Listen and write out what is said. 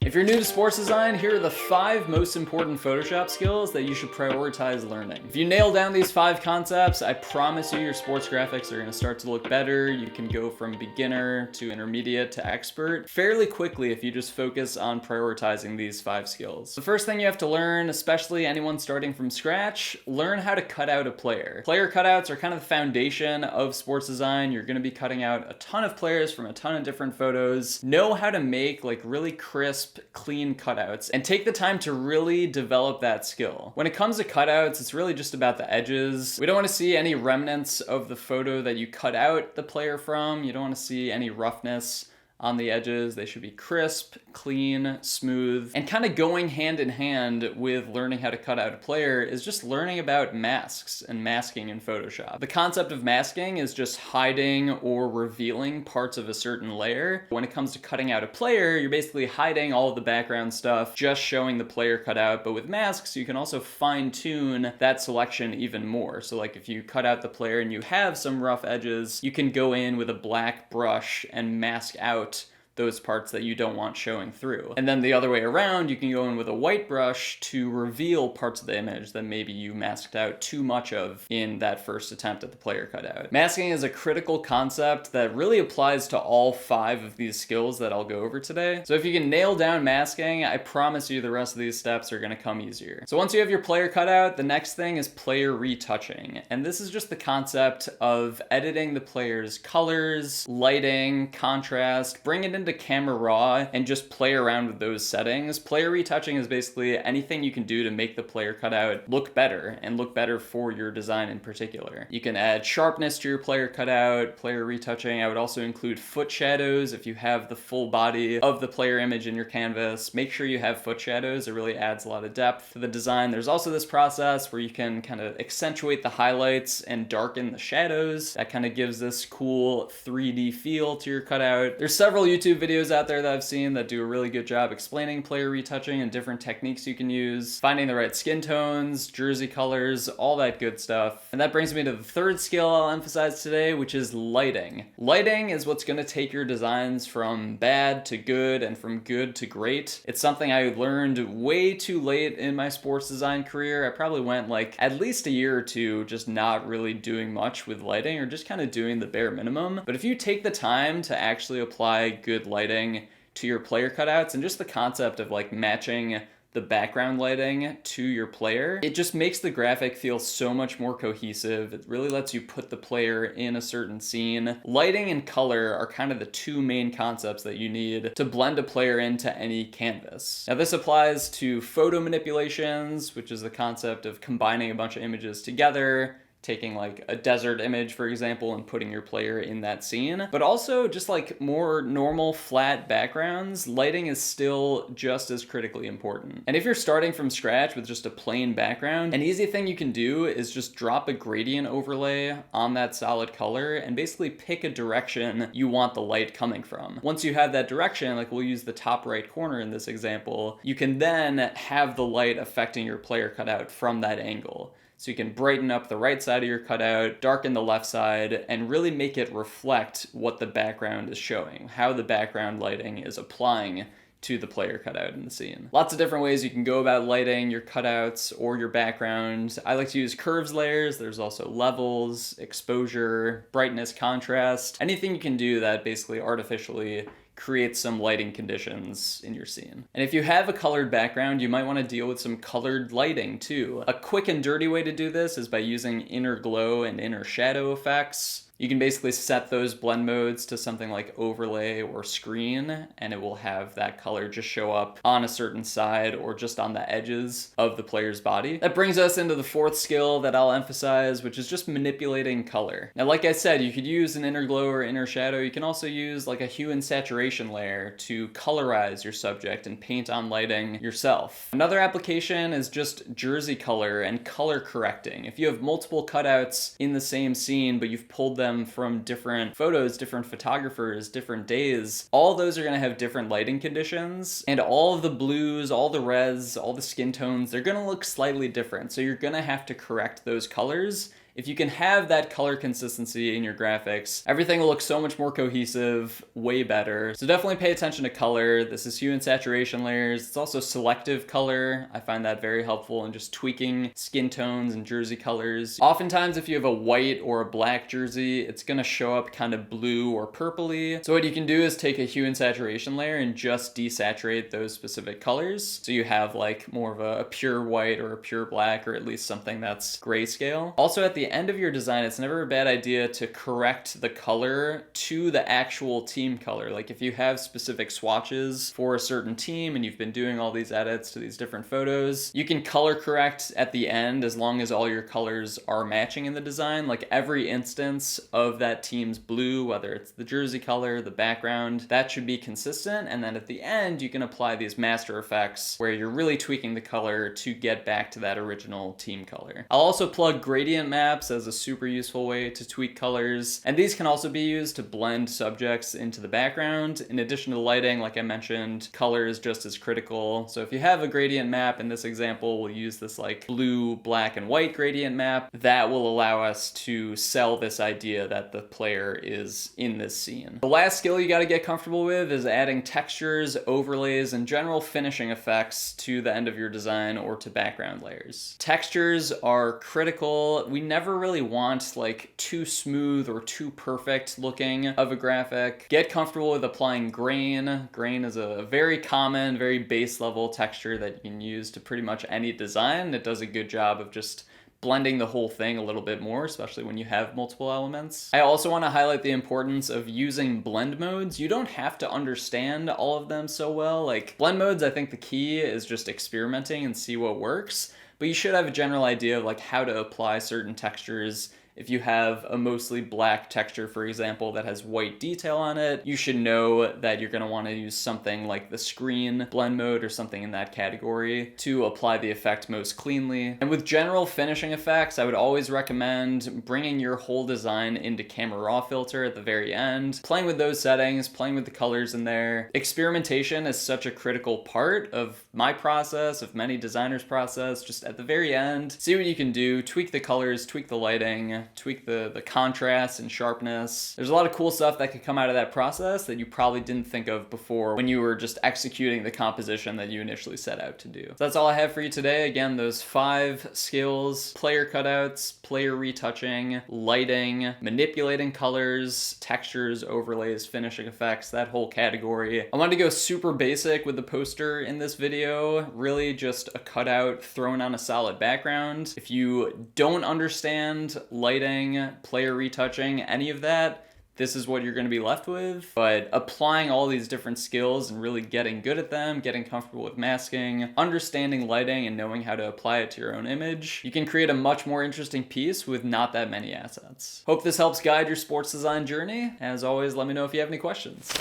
If you're new to sports design, here are the 5 most important Photoshop skills that you should prioritize learning. If you nail down these 5 concepts, I promise you your sports graphics are going to start to look better. You can go from beginner to intermediate to expert fairly quickly if you just focus on prioritizing these 5 skills. The first thing you have to learn, especially anyone starting from scratch, learn how to cut out a player. Player cutouts are kind of the foundation of sports design. You're going to be cutting out a ton of players from a ton of different photos. Know how to make like really crisp, clean cutouts and take the time to really develop that skill. When it comes to cutouts, it's really just about the edges. We don't want to see any remnants of the photo that you cut out the player from. You don't want to see any roughness on the edges. They should be crisp, clean, smooth, and kind of going hand in hand with learning how to cut out a player is just learning about masks and masking in Photoshop. The concept of masking is just hiding or revealing parts of a certain layer. When it comes to cutting out a player, you're basically hiding all of the background stuff, just showing the player cut out. But with masks, you can also fine tune that selection even more. So like if you cut out the player and you have some rough edges, you can go in with a black brush and mask out those parts that you don't want showing through. And then the other way around, you can go in with a white brush to reveal parts of the image that maybe you masked out too much of in that first attempt at the player cutout. Masking is a critical concept that really applies to all 5 of these skills that I'll go over today. So if you can nail down masking, I promise you the rest of these steps are gonna come easier. So once you have your player cutout, the next thing is player retouching. And this is just the concept of editing the player's colors, lighting, contrast, bring it into camera raw and just play around with those settings. Player retouching is basically anything you can do to make the player cutout look better and look better for your design in particular. You can add sharpness to your player cutout. Player retouching, I would also include foot shadows. If you have the full body of the player image in your canvas, make sure you have foot shadows. It really adds a lot of depth to the design. There's also this process where you can kind of accentuate the highlights and darken the shadows. That kind of gives this cool 3D feel to your cutout. There's several YouTube videos out there that I've seen that do a really good job explaining player retouching and different techniques you can use, finding the right skin tones, jersey colors, all that good stuff. And that brings me to the third skill I'll emphasize today, which is lighting. Lighting is what's going to take your designs from bad to good and from good to great. It's something I learned way too late in my sports design career. I probably went like at least a year or two just not really doing much with lighting or just kind of doing the bare minimum. But if you take the time to actually apply good lighting to your player cutouts and just the concept of like matching the background lighting to your player, it just makes the graphic feel so much more cohesive. It really lets you put the player in a certain scene. Lighting and color are kind of the 2 main concepts that you need to blend a player into any canvas. Now this applies to photo manipulations, which is the concept of combining a bunch of images together, taking like a desert image, for example, and putting your player in that scene. But also just like more normal flat backgrounds, lighting is still just as critically important. And if you're starting from scratch with just a plain background, an easy thing you can do is just drop a gradient overlay on that solid color and basically pick a direction you want the light coming from. Once you have that direction, like we'll use the top right corner in this example, you can then have the light affecting your player cutout from that angle. So you can brighten up the right side of your cutout, darken the left side, and really make it reflect what the background is showing, how the background lighting is applying to the player cutout in the scene. Lots of different ways you can go about lighting your cutouts or your background. I like to use curves layers. There's also levels, exposure, brightness, contrast, anything you can do that basically artificially create some lighting conditions in your scene. And if you have a colored background, you might want to deal with some colored lighting too. A quick and dirty way to do this is by using inner glow and inner shadow effects. You can basically set those blend modes to something like overlay or screen, and it will have that color just show up on a certain side or just on the edges of the player's body. That brings us into the 4th skill that I'll emphasize, which is just manipulating color. Now, like I said, you could use an inner glow or inner shadow. You can also use like a hue and saturation layer to colorize your subject and paint on lighting yourself. Another application is just jersey color and color correcting. If you have multiple cutouts in the same scene, but you've pulled them from different photos, different photographers, different days, all those are going to have different lighting conditions, and all of the blues, all the reds, all the skin tones, they're going to look slightly different. So you're going to have to correct those colors if you can have that color consistency in your graphics, everything will look so much more cohesive, way better. So definitely pay attention to color. This is hue and saturation layers. It's also selective color. I find that very helpful in just tweaking skin tones and jersey colors. Oftentimes, if you have a white or a black jersey, it's gonna show up kind of blue or purpley. So what you can do is take a hue and saturation layer and just desaturate those specific colors. So you have like more of a pure white or a pure black, or at least something that's grayscale. Also, at the end of your design, it's never a bad idea to correct the color to the actual team color. Like if you have specific swatches for a certain team and you've been doing all these edits to these different photos, you can color correct at the end as long as all your colors are matching in the design. Like every instance of that team's blue, whether it's the jersey color, the background, that should be consistent. And then at the end, you can apply these master effects where you're really tweaking the color to get back to that original team color. I'll also plug gradient maps as a super useful way to tweak colors. And these can also be used to blend subjects into the background. In addition to lighting, like I mentioned, color is just as critical. So if you have a gradient map, in this example, we'll use this like blue, black, and white gradient map. That will allow us to sell this idea that the player is in this scene. The last skill you got to get comfortable with is adding textures, overlays, and general finishing effects to the end of your design or to background layers. Textures are critical. We never really want like too smooth or too perfect looking of a graphic. Get comfortable with applying grain. Grain is a very common, very base level texture that you can use to pretty much any design. It does a good job of just blending the whole thing a little bit more, especially when you have multiple elements. I also want to highlight the importance of using blend modes. You don't have to understand all of them so well. Like blend modes, I think the key is just experimenting and see what works, but you should have a general idea of like how to apply certain textures. If you have a mostly black texture, for example, that has white detail on it, you should know that you're going to want to use something like the screen blend mode or something in that category to apply the effect most cleanly. And with general finishing effects, I would always recommend bringing your whole design into camera raw filter at the very end, playing with those settings, playing with the colors in there. Experimentation is such a critical part of my process, of many designers' process. Just at the very end, see what you can do, tweak the colors, tweak the lighting, tweak the contrast and sharpness. There's a lot of cool stuff that could come out of that process that you probably didn't think of before when you were just executing the composition that you initially set out to do. So that's all I have for you today. Again, those 5 skills: player cutouts, player retouching, lighting, manipulating colors, textures, overlays, finishing effects, that whole category. I wanted to go super basic with the poster in this video, really just a cutout thrown on a solid background. If you don't understand lighting, player retouching, any of that, this is what you're going to be left with. But applying all these different skills and really getting good at them, getting comfortable with masking, understanding lighting, and knowing how to apply it to your own image, you can create a much more interesting piece with not that many assets. Hope this helps guide your sports design journey. As always, let me know if you have any questions.